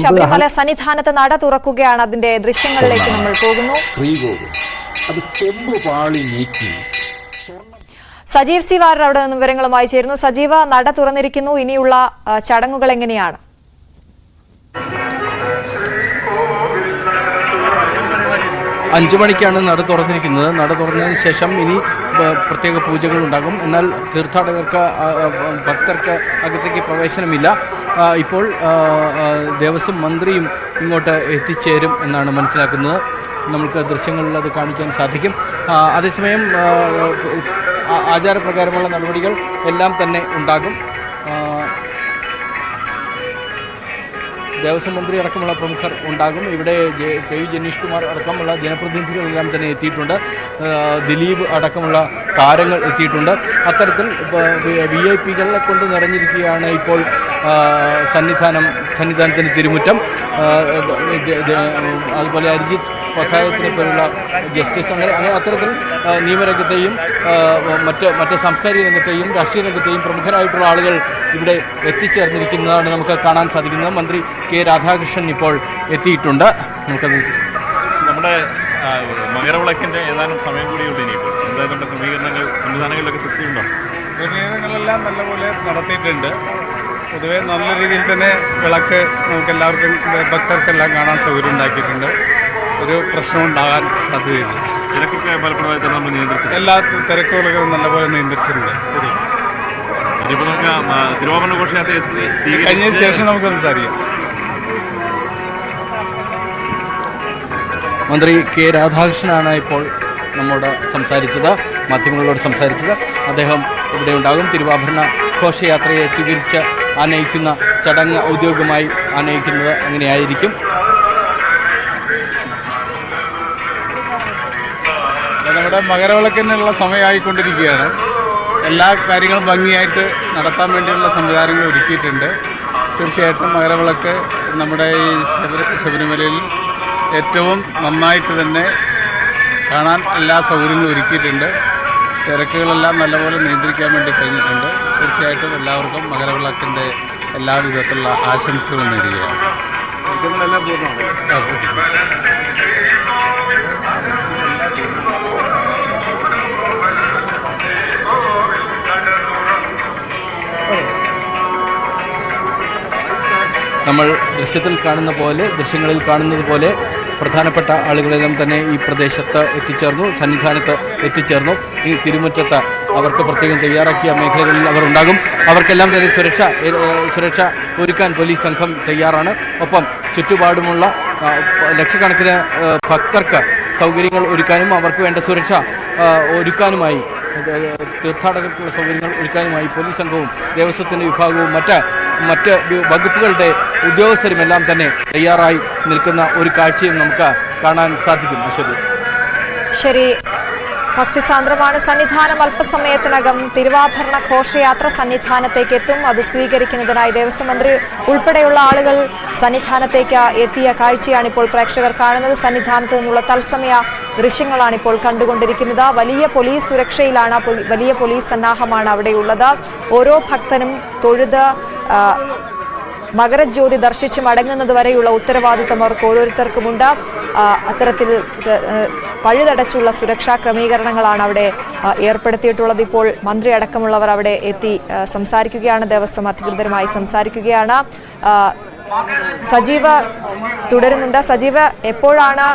ശബരിമല സന്നിധാനത്ത് നട തുറക്കുകയാണ്. അതിന്റെ ദൃശ്യങ്ങളിലേക്ക് നമ്മൾ പോകുന്നു. സജീവ് സി വാര്യർ അവിടെ നിന്ന് വിവരങ്ങളുമായി ചേരുന്നു. സജീവ, നട തുറന്നിരിക്കുന്നു. ഇനിയുള്ള ചടങ്ങുകൾ എങ്ങനെയാണ്? 5 മണിക്കാണ് നട തുറന്നിരിക്കുന്നത്. നട തുറന്നതിന് ശേഷം ഇനി പ്രത്യേക പൂജകൾ ഉണ്ടാകും. എന്നാൽ തീർത്ഥാടകർക്ക്, ഭക്തർക്ക് അകത്തേക്ക് പ്രവേശനമില്ല. ഇപ്പോൾ ദേവസ്വം മന്ത്രിയും ഇങ്ങോട്ട് എത്തിച്ചേരും എന്നാണ് മനസ്സിലാക്കുന്നത്. നമുക്ക് ദൃശ്യങ്ങളിൽ അത് കാണിക്കാൻ സാധിക്കും. അതേസമയം ആചാരപ്രകാരമുള്ള നടപടികൾ എല്ലാം തന്നെ ഉണ്ടാകും. ദേവസ്വം മന്ത്രി അടക്കമുള്ള പ്രമുഖർ ഉണ്ടാകും. ഇവിടെ കെ.യു. ജനീഷ് കുമാർ അടക്കമുള്ള ജനപ്രതിനിധികളെല്ലാം തന്നെ എത്തിയിട്ടുണ്ട്. ദിലീപ് അടക്കമുള്ള താരങ്ങൾ എത്തിയിട്ടുണ്ട്. അത്തരത്തിൽ VIP-കളെ കൊണ്ട് നിറഞ്ഞിരിക്കുകയാണ് ഇപ്പോൾ സന്നിധാനത്തിന് തിരുമുറ്റം. അതുപോലെ അരിജിത്ത് പസായത്തിനെ പോലുള്ള ജസ്റ്റിസ്, അങ്ങനെ അത്തരത്തിൽ നിയമരംഗത്തെയും മറ്റ് സാംസ്കാരിക രംഗത്തെയും രാഷ്ട്രീയ രംഗത്തെയും പ്രമുഖരായിട്ടുള്ള ആളുകൾ ഇവിടെ എത്തിച്ചേർന്നിരിക്കുന്നതാണ് നമുക്ക് കാണാൻ സാധിക്കുന്നത്. മന്ത്രി കെ രാധാകൃഷ്ണൻ ഇപ്പോൾ എത്തിയിട്ടുണ്ട്. നമുക്കത് നമ്മുടെ മകരവിളക്കിൻ്റെ ഏതാനും സമയം കൂടിയുണ്ട്. ഇനിയിപ്പോൾ എന്തായാലും സംവിധാനങ്ങളിലൊക്കെ തൃപ്തിയുണ്ടോ? ക്രമീകരണങ്ങളെല്ലാം നല്ലപോലെ നടത്തിയിട്ടുണ്ട്. പൊതുവെ നല്ല രീതിയിൽ തന്നെ വിളക്ക് നമുക്കെല്ലാവർക്കും ഭക്തർക്കെല്ലാം കാണാൻ സൗകര്യം ഉണ്ടാക്കിയിട്ടുണ്ട്. ഒരു പ്രശ്നം ഉണ്ടാകാൻ സാധ്യതയില്ല. തിരക്കൊക്കെ ഫലപ്രദമായി തന്നെ നമ്മൾ നിയന്ത്രിച്ചു. എല്ലാ തിരക്കുകളും നല്ലപോലെ നിയന്ത്രിച്ചിട്ടുണ്ട്. ശരി, ഇനിയിപ്പോൾ നമുക്ക് തിരുവാഭരണ ഘോഷയാത്ര കഴിഞ്ഞതിന് ശേഷം നമുക്ക് സംസാരിക്കാം. മന്ത്രി കെ രാധാകൃഷ്ണനാണ് ഇപ്പോൾ നമ്മോട് സംസാരിച്ചത്, മാധ്യമങ്ങളോട് സംസാരിച്ചത്. അദ്ദേഹം ഇവിടെ ഉണ്ടാകും. തിരുവാഭരണ ഘോഷയാത്രയെ സ്വീകരിച്ച് ആനയിക്കുന്ന ചടങ്ങ് ഔദ്യോഗികമായി ആനയിക്കുന്നത് അങ്ങനെയായിരിക്കും. നമ്മുടെ മകരവിളക്കിനുള്ള സമയമായിക്കൊണ്ടിരിക്കുകയാണ്. എല്ലാ കാര്യങ്ങളും ഭംഗിയായിട്ട് നടത്താൻ വേണ്ടിയുള്ള സംവിധാനങ്ങൾ ഒരുക്കിയിട്ടുണ്ട്. തീർച്ചയായിട്ടും മകരവിളക്ക് നമ്മുടെ ഈ ശബരിമലയിൽ ഏറ്റവും നന്നായിട്ട് തന്നെ കാണാൻ എല്ലാ സൗകര്യങ്ങളും ഒരുക്കിയിട്ടുണ്ട്. തിരക്കുകളെല്ലാം നല്ലപോലെ നിയന്ത്രിക്കാൻ വേണ്ടി കഴിഞ്ഞിട്ടുണ്ട്. തീർച്ചയായിട്ടും എല്ലാവർക്കും മകരവിളക്കിൻ്റെ എല്ലാവിധത്തിലുള്ള ആശംസകൾ നേരുകയാണ്. നമ്മൾ ദൃശ്യങ്ങളിൽ കാണുന്നത് പോലെ പ്രധാനപ്പെട്ട ആളുകളെല്ലാം തന്നെ ഈ പ്രദേശത്ത് എത്തിച്ചേർന്നു, സന്നിധാനത്ത് എത്തിച്ചേർന്നു. ഈ തിരുമുറ്റത്ത് അവർക്ക് പ്രത്യേകം തയ്യാറാക്കിയ മേഖലകളിൽ അവർ ഉണ്ടാകും. അവർക്കെല്ലാം തന്നെ സുരക്ഷ ഒരുക്കാൻ പോലീസ് സംഘം തയ്യാറാണ്. ഒപ്പം ചുറ്റുപാടുമുള്ള ലക്ഷക്കണക്കിന് ഭക്തർക്ക് സൗകര്യങ്ങൾ ഒരുക്കാനും അവർക്ക് വേണ്ട സുരക്ഷ ഒരുക്കാനുമായി, തീർത്ഥാടകർക്കുള്ള സൗകര്യങ്ങൾ ഒരുക്കാനുമായി പോലീസ് സംഘവും ദേവസ്വത്തിൻ്റെ വിഭാഗവും മറ്റ് വകുപ്പുകളുടെ ഉദ്യോഗസ്ഥരുമെല്ലാം തന്നെ തയ്യാറായി നിൽക്കുന്ന ഒരു കാഴ്ചയും നമുക്ക് കാണാൻ സാധിക്കും. അശ്വതി, ശരി, ഭക്തിസാന്ദ്രമാണ് സന്നിധാനം. അല്പസമയത്തിനകം തിരുവാഭരണ ഘോഷയാത്ര സന്നിധാനത്തേക്ക് എത്തും. അത് സ്വീകരിക്കുന്നതിനായി ദേവസ്വം മന്ത്രി ഉൾപ്പെടെയുള്ള ആളുകൾ സന്നിധാനത്തേക്ക് എത്തിയ കാഴ്ചയാണ് ഇപ്പോൾ പ്രേക്ഷകർ കാണുന്നത്. സന്നിധാനത്ത് നിന്നുള്ള തത്സമയ ദൃശ്യങ്ങളാണ് ഇപ്പോൾ കണ്ടുകൊണ്ടിരിക്കുന്നത്. വലിയ പോലീസ് സുരക്ഷയിലാണ്, വലിയ പോലീസ് സന്നാഹമാണ് അവിടെയുള്ളത്. ഓരോ ഭക്തനും തൊഴുത് മകരജ്യോതി ദർശിച്ച് മടങ്ങുന്നത് വരെയുള്ള ഉത്തരവാദിത്തം അവർക്ക് ഓരോരുത്തർക്കുമുണ്ട്. അത്തരത്തിൽ പഴുതടച്ചുള്ള സുരക്ഷാ ക്രമീകരണങ്ങളാണ് അവിടെ ഏർപ്പെടുത്തിയിട്ടുള്ളത്. ഇപ്പോൾ മന്ത്രി അടക്കമുള്ളവർ അവിടെ എത്തി സംസാരിക്കുകയാണ്, ദേവസ്വം അധികൃതരുമായി സംസാരിക്കുകയാണ്. സജീവ തുടരുന്നുണ്ട്. സജീവ, എപ്പോഴാണ്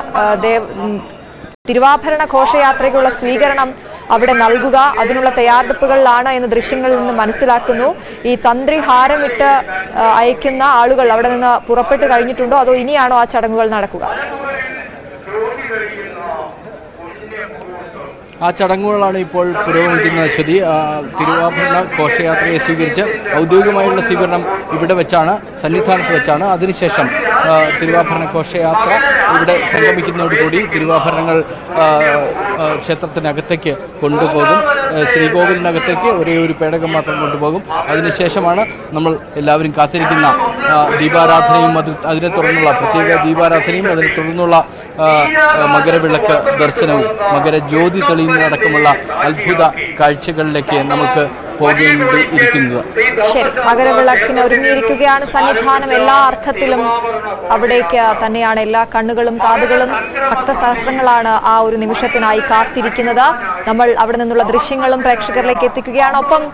തിരുവാഭരണ ഘോഷയാത്രയ്ക്കുള്ള സ്വീകരണം അവിടെ നൽകുക? അതിനുള്ള തയ്യാറെടുപ്പുകളിലാണ് എന്ന് ദൃശ്യങ്ങളിൽ നിന്ന് മനസ്സിലാക്കുന്നു. ഈ തന്ത്രി ഹാരമിട്ട് അയക്കുന്ന ആളുകൾ അവിടെ നിന്ന് പുറപ്പെട്ടു കഴിഞ്ഞിട്ടുണ്ടോ, അതോ ഇനിയാണോ ആ ചടങ്ങുകൾ നടക്കുക? ആ ചടങ്ങുകളാണ് ഇപ്പോൾ പുരോഗമിക്കുന്നത്. അശ്വതി, തിരുവാഭരണ ഘോഷയാത്രയെ സ്വീകരിച്ച് ഔദ്യോഗികമായുള്ള സ്വീകരണം ഇവിടെ വെച്ചാണ്, സന്നിധാനത്ത് വെച്ചാണ്. അതിനുശേഷം തിരുവാഭരണ ഘോഷയാത്ര ഇവിടെ സംഗമിക്കുന്നതോടുകൂടി തിരുവാഭരണങ്ങൾ ക്ഷേത്രത്തിനകത്തേക്ക് കൊണ്ടുപോകും. ശ്രീകോവിലിനകത്തേക്ക് ഒരേ ഒരു പേടകം മാത്രം കൊണ്ടുപോകും. അതിനുശേഷമാണ് നമ്മൾ എല്ലാവരും കാത്തിരിക്കുന്ന ദീപാരാധനയും അതിനെ തുടർന്നുള്ള പ്രത്യേക ദീപാരാധനയും അതിനെ തുടർന്നുള്ള മകരവിളക്ക് ദർശനവും മകരജ്യോതി തെളിയുന്നതടക്കമുള്ള അത്ഭുത കാഴ്ചകളിലേക്ക് നമുക്ക് പോകേണ്ടിയിരിക്കുന്നത്. ശരി, മകരവിളക്കിന് ഒരുങ്ങിയിരിക്കുകയാണ് സന്നിധാനം. എല്ലാ അർത്ഥത്തിലും അവിടേക്ക് തന്നെയാണ് എല്ലാ കണ്ണുകളും കാതുകളും. ഭക്തസഹസ്രങ്ങളാണ് ആ ഒരു നിമിഷത്തിനായി കാത്തിരിക്കുന്നത്. നമ്മൾ അവിടെ നിന്നുള്ള ദൃശ്യങ്ങളും പ്രേക്ഷകരിലേക്ക് എത്തിക്കുകയാണ്. ഒപ്പം